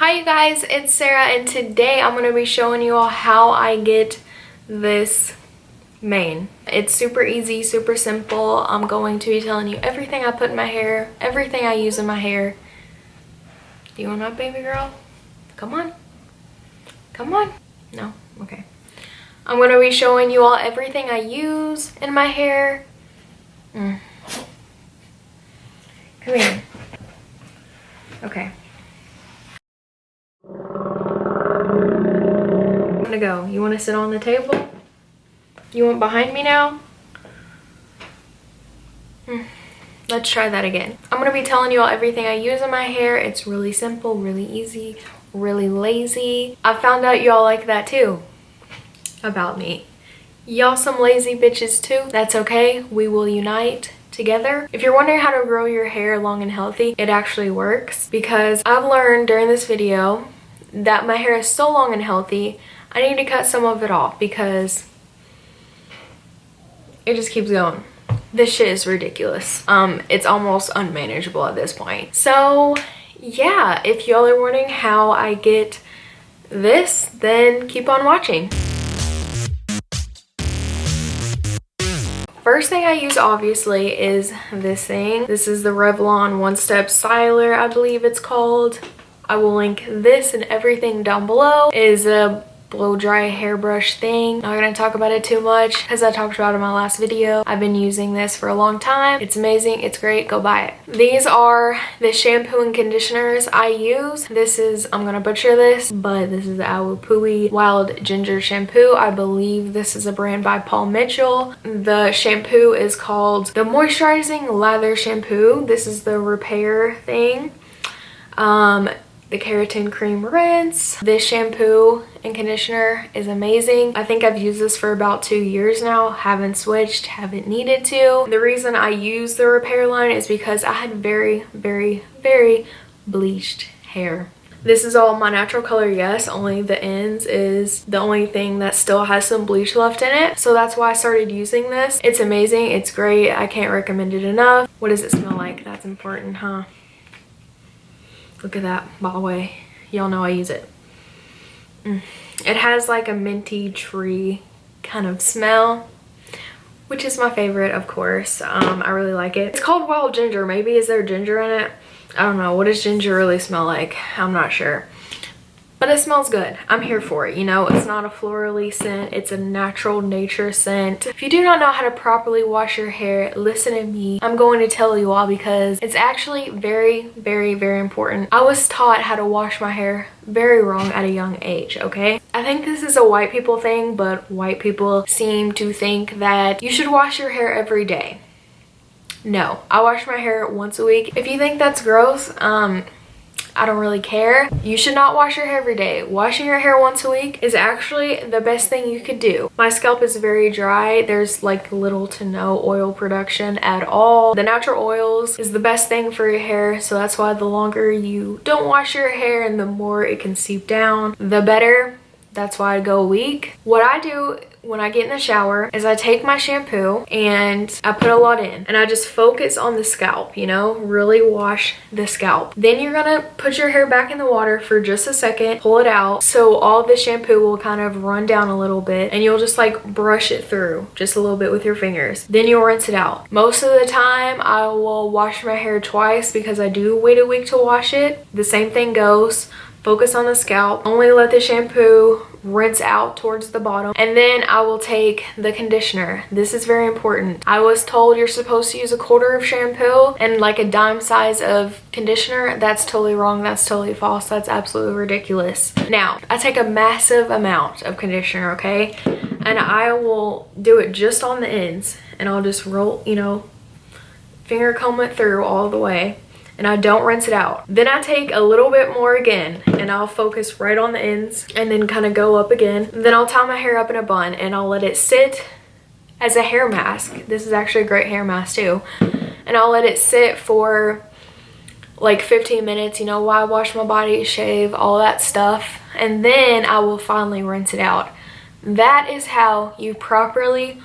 Hi you guys, it's Sarah and today I'm going to be showing you all how I get this mane. It's super easy, super simple. I'm going to be telling you everything I put in my hair, everything I use in my hair. Do you want that, baby girl? Come on. Come on. No? Okay. I'm going to be showing you all everything I use in my hair. Come here. Okay. I'm gonna go. You want to sit on the table? You want behind me now? Let's try that again. I'm gonna be telling you all everything I use in my hair. It's really simple, really easy, really lazy. I found out y'all like that too about me. Y'all some lazy bitches too. That's okay. We will unite together. If you're wondering how to grow your hair long and healthy, it actually works because I've learned during this video that my hair is so long and healthy, I need to cut some of it off because it just keeps going. This shit is ridiculous. It's almost unmanageable at this point. So yeah, if y'all are wondering how I get this, then keep on watching. First thing I use obviously is this thing. This is the Revlon One Step Styler, I believe it's called. I will link this and everything down below. It is a blow dry hairbrush thing. Not gonna talk about it too much because I talked about it in my last video. I've been using this for a long time. It's amazing, it's great, go buy it. These are the shampoo and conditioners I use. This is, I'm gonna butcher this, but this is the BYeeeeeeeeee Wild Ginger Shampoo. I believe this is a brand by Paul Mitchell. The shampoo is called the Moisturizing Lather Shampoo. This is the repair thing. The keratin cream rinse. This shampoo and conditioner is amazing. I think I've used this for about 2 years now. Haven't switched, haven't needed to. The reason I use the repair line is because I had very, very, very bleached hair. This is all my natural color, yes, only the ends is the only thing that still has some bleach left in it. So that's why I started using this. It's amazing, it's great, I can't recommend it enough. What does it smell like? That's important, huh? Look at that, by the way. Y'all know I use it. It has like a minty tree kind of smell, which is my favorite, of course. I really like it. It's called Wild Ginger. Maybe is there ginger in it? I don't know. What does ginger really smell like? I'm not sure. But it smells good. I'm here for it, you know? It's not a florally scent. It's a natural nature scent. If you do not know how to properly wash your hair, listen to me. I'm going to tell you all because it's actually very, very, very important. I was taught how to wash my hair very wrong at a young age, okay? I think this is a white people thing, but white people seem to think that you should wash your hair every day. No, I wash my hair once a week. If you think that's gross, I don't really care. You should not wash your hair every day. Washing your hair once a week is actually the best thing you could do. My scalp is very dry. There's like little to no oil production at all. The natural oils is the best thing for your hair, so that's why the longer you don't wash your hair and the more it can seep down, the better. That's why I go a week. What I do when I get in the shower is I take my shampoo and I put a lot in and I just focus on the scalp, you know, really wash the scalp. Then you're gonna put your hair back in the water for just a second, pull it out so all the shampoo will kind of run down a little bit and you'll just like brush it through just a little bit with your fingers. Then you'll rinse it out. Most of the time I will wash my hair twice because I do wait a week to wash it. The same thing goes. Focus on the scalp. Only let the shampoo rinse out towards the bottom. And then I will take the conditioner. This is very important. I was told you're supposed to use a quarter of shampoo and like a dime size of conditioner. That's totally wrong. That's totally false. That's absolutely ridiculous. Now, I take a massive amount of conditioner, okay? And I will do it just on the ends. And I'll just roll, you know, finger comb it through all the way. And I don't rinse it out. Then I take a little bit more again and I'll focus right on the ends and then kind of go up again. Then I'll tie my hair up in a bun and I'll let it sit as a hair mask. This is actually a great hair mask too. And I'll let it sit for like 15 minutes, you know, while I wash my body, shave, all that stuff. And then I will finally rinse it out. That is how you properly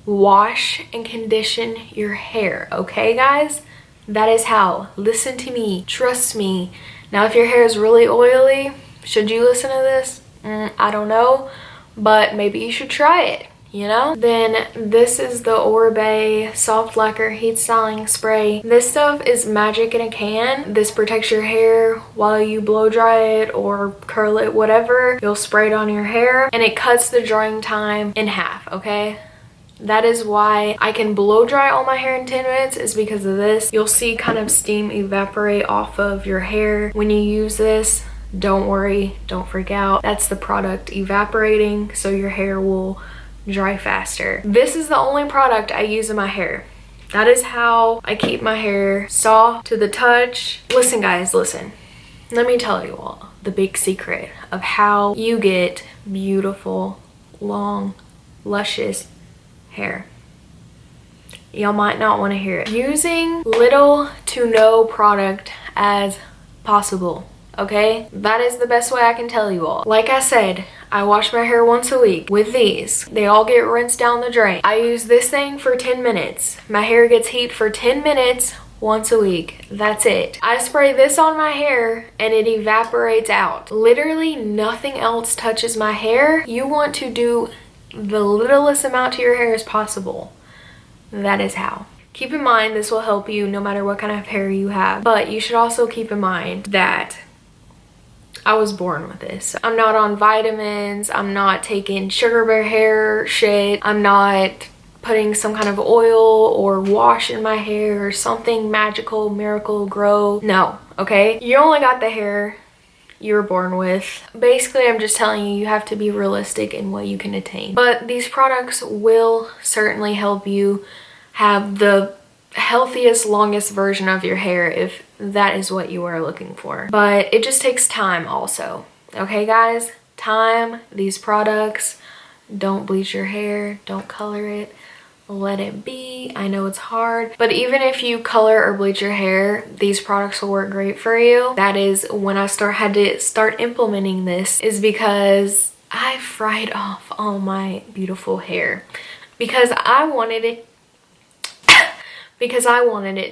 wash and condition your hair, okay guys? That is how. Listen to me, trust me. Now, if your hair is really oily, should you listen to this? I don't know, but maybe you should try it, you know? Then this is the Oribe Soft Lacquer Heat Styling Spray. This stuff is magic in a can. This protects your hair while you blow dry it or curl it, whatever. You'll spray it on your hair and it cuts the drying time in half, okay? That is why I can blow dry all my hair in 10 minutes, is because of this. You'll see kind of steam evaporate off of your hair when you use this. Don't worry, don't freak out. That's the product evaporating, so your hair will dry faster. This is the only product I use in my hair. That is how I keep my hair soft to the touch. Listen guys, listen. Let me tell you all the big secret of how you get beautiful, long, luscious hair. Y'all might not want to hear it. Using little to no product as possible. Okay, that is the best way I can tell you all. Like I said, I wash my hair once a week with these. They all get rinsed down the drain. I use this thing for 10 minutes. My hair gets heat for 10 minutes once a week. That's it. I spray this on my hair and it evaporates out. Literally nothing else touches my hair. You want to do the littlest amount to your hair as possible. That is how. Keep in mind, this will help you no matter what kind of hair you have. But you should also keep in mind that I was born with this. I'm not on vitamins. I'm not taking sugar bear hair shit. I'm not putting some kind of oil or wash in my hair or something magical, miracle, grow. No, okay? You only got the hair you were born with. Basically, I'm just telling you, you have to be realistic in what you can attain. But these products will certainly help you have the healthiest, longest version of your hair if that is what you are looking for. But it just takes time also. Okay guys? Time, these products. Don't bleach your hair, don't color it. Let it be. I know it's hard, but even if you color or bleach your hair, these products will work great for you. That is when I had to start implementing this, is because I fried off all my beautiful hair because I wanted it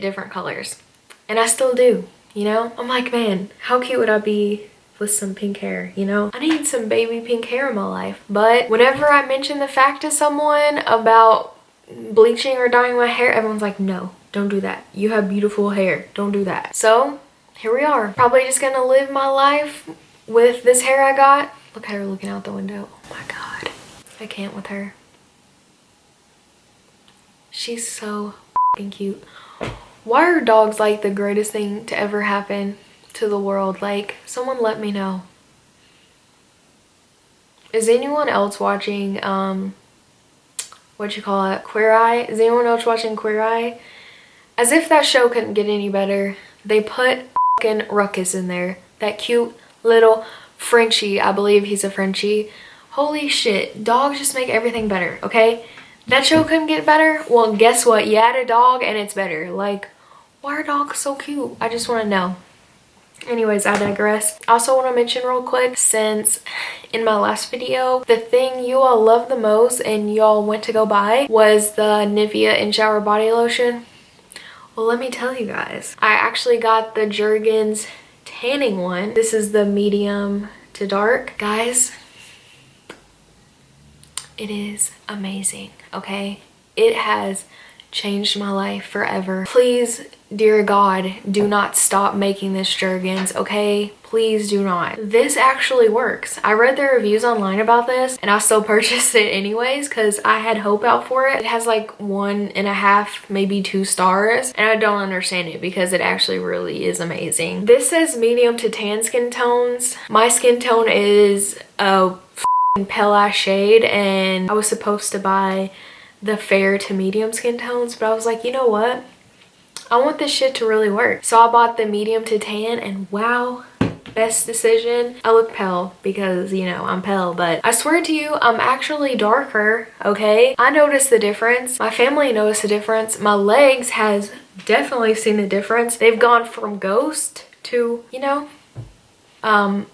different colors, and I still do, you know? I'm like, man, how cute would I be with some pink hair, you know? I need some baby pink hair in my life. But whenever I mention the fact to someone about bleaching or dyeing my hair, everyone's like, no, don't do that. You have beautiful hair, don't do that. So here we are, probably just gonna live my life with this hair I got. Look at her looking out the window. Oh my god, I can't with her. She's so f***ing cute. Why are dogs like the greatest thing to ever happen to the world? Like, someone let me know. Is anyone else watching Queer Eye? Is anyone else watching Queer Eye? As if that show couldn't get any better, they put fucking Ruckus in there. That cute little Frenchie. I believe he's a Frenchie. Holy shit, dogs just make everything better, okay? That show couldn't get better? Well, guess what? You add a dog and it's better. Like, why are dogs so cute? I just want to know. Anyways, I digress. I also want to mention real quick, since in my last video, the thing you all love the most and y'all went to go buy was the Nivea In Shower Body Lotion. Well, let me tell you guys. I actually got the Jergens tanning one. This is the medium to dark. Guys, it is amazing, okay? It has changed my life forever. Please, dear God, do not stop making this Jergens, okay? Please do not. This actually works. I read the reviews online about this and I still purchased it anyways because I had hope out for it. It has like 1.5, maybe 2 stars, and I don't understand it because it actually really is amazing. This says medium to tan skin tones. My skin tone is a pale ash shade, and I was supposed to buy the fair to medium skin tones, but I was like, you know what? I want this shit to really work. So I bought the medium to tan, and wow, best decision. I look pale because, you know, I'm pale, but I swear to you, I'm actually darker, okay? I noticed the difference. My family noticed the difference. My legs has definitely seen the difference. They've gone from ghost to, you know,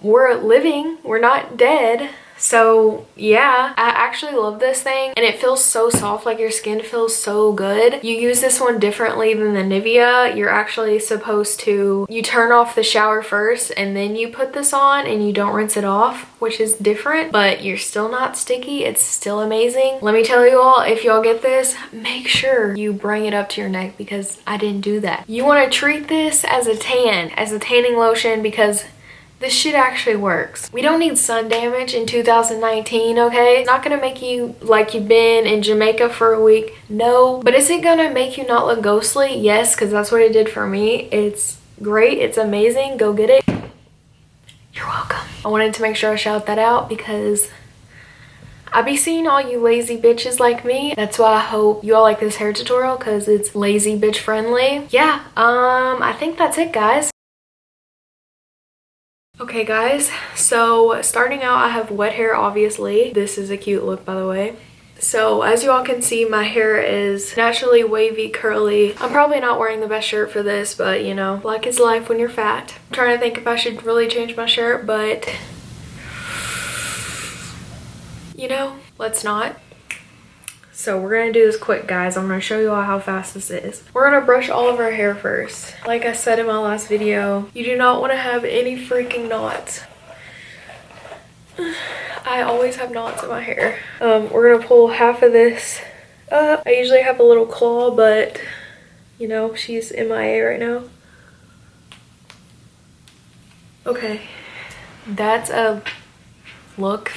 we're living, we're not dead. So yeah, I actually love this thing and it feels so soft, like your skin feels so good. You use this one differently than the Nivea. You're actually supposed to, you turn off the shower first and then you put this on and you don't rinse it off, which is different, but you're still not sticky. It's still amazing. Let me tell you all, if y'all get this, make sure you bring it up to your neck because I didn't do that. You want to treat this as a tan, as a tanning lotion, because this shit actually works. We don't need sun damage in 2019, okay? It's not gonna make you like you've been in Jamaica for a week, no. But is it gonna make you not look ghostly? Yes, because that's what it did for me. It's great, it's amazing, go get it. You're welcome. I wanted to make sure I shout that out because I be seeing all you lazy bitches like me. That's why I hope you all like this hair tutorial because it's lazy bitch friendly. Yeah, I think that's it, guys. Okay guys, so starting out, I have wet hair, obviously. This is a cute look, by the way. So as you all can see, my hair is naturally wavy, curly. I'm probably not wearing the best shirt for this, but you know, black is life when you're fat. I'm trying to think if I should really change my shirt, but you know, let's not. So we're gonna do this quick, guys. I'm gonna show you all how fast this is. We're gonna brush all of our hair first. Like I said in my last video, you do not want to have any freaking knots. I always have knots in my hair. We're gonna pull half of this up. I usually have a little claw, but you know, she's MIA right now. Okay, that's a look.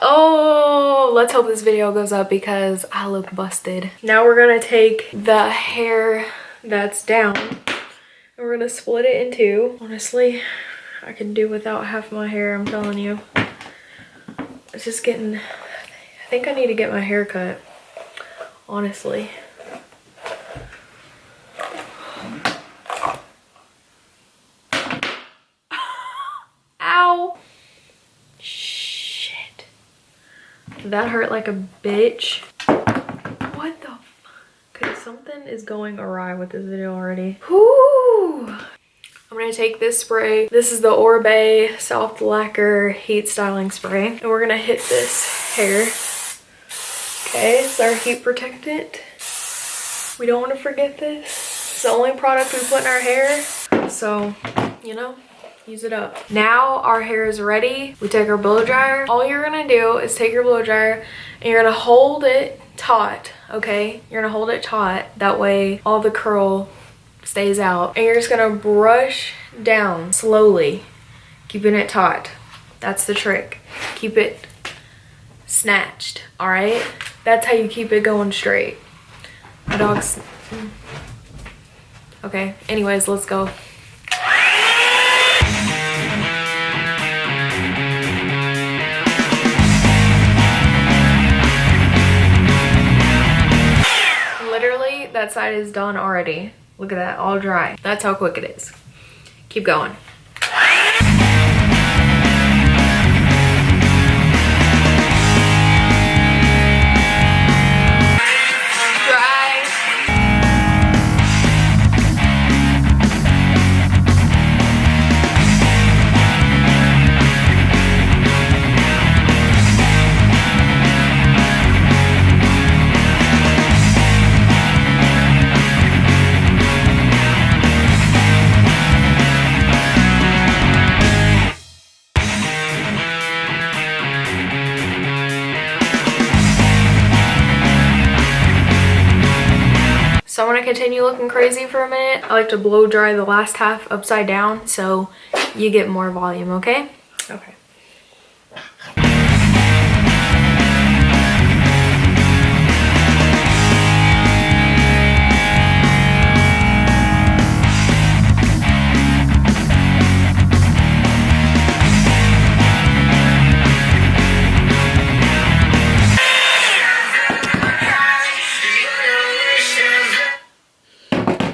Oh, let's hope this video goes up because I look busted. Now we're gonna take the hair that's down and we're gonna split it in two. Honestly, I could do without half my hair, I'm telling you. It's just getting, I think I need to get my hair cut, honestly. Ow. That hurt like a bitch. What the fuck? Okay, something is going awry with this video already. Whoo! I'm gonna take this spray. This is the Oribe Soft Lacquer Heat Styling Spray. And we're gonna hit this hair. Okay, it's our heat protectant. We don't wanna forget this. It's the only product we put in our hair. So, you know, use it up. Now our hair is ready. We take our blow dryer. All you're gonna do is take your blow dryer and you're gonna hold it taut, okay? You're gonna hold it taut. That way all the curl stays out. And you're just gonna brush down slowly, keeping it taut. That's the trick. Keep it snatched, all right? That's how you keep it going straight. My dog's... Okay, anyways, let's go. That side is done already. Look at that, all dry. That's how quick it is. Keep going. So I'm gonna continue looking crazy for a minute. I like to blow dry the last half upside down so you get more volume, okay? Okay.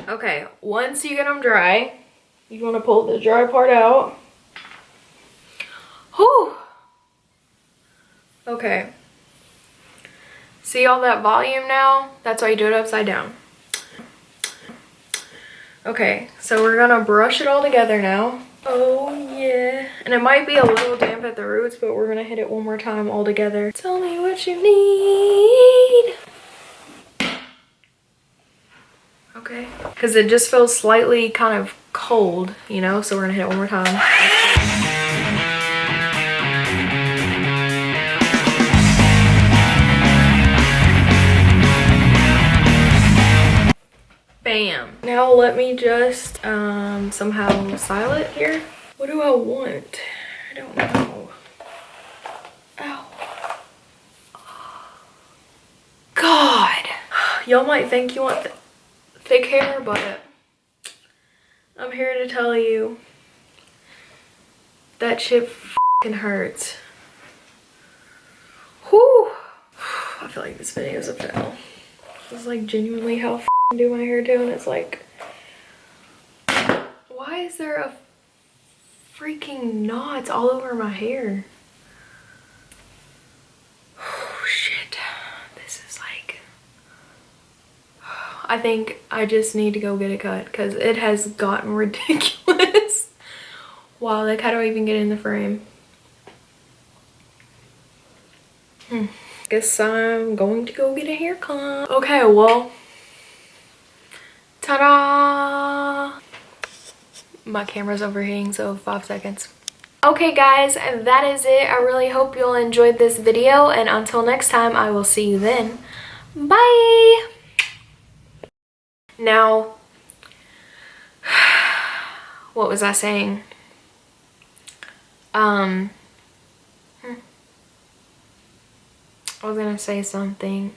Okay, once you get them dry, you want to pull the dry part out. Whew. Okay. See all that volume now? That's why you do it upside down. Okay, so we're gonna brush it all together now. Oh yeah. And it might be a little damp at the roots, but we're gonna hit it one more time all together. Tell me what you need. Okay. Because it just feels slightly kind of cold, you know? So we're gonna hit it one more time. Bam. Now let me just somehow style it here. What do I want? I don't know. Ow. God. Y'all might think you want thick hair, but I'm here to tell you that shit f***ing hurts. Whew. I feel like this video is a fail. This is like genuinely how I do my hair too, and it's like, why is there a freaking knots all over my hair? Oh shit, this is like, I think I just need to go get it cut because it has gotten ridiculous. Wow, like how do I even get in the frame? Guess I'm going to go get a haircut. Okay, well, ta-da! My camera's overheating, so 5 seconds. Okay guys, that is it. I really hope you'll enjoyed this video, and until next time, I will see you then. Bye! Now, what was I saying? I was gonna say something.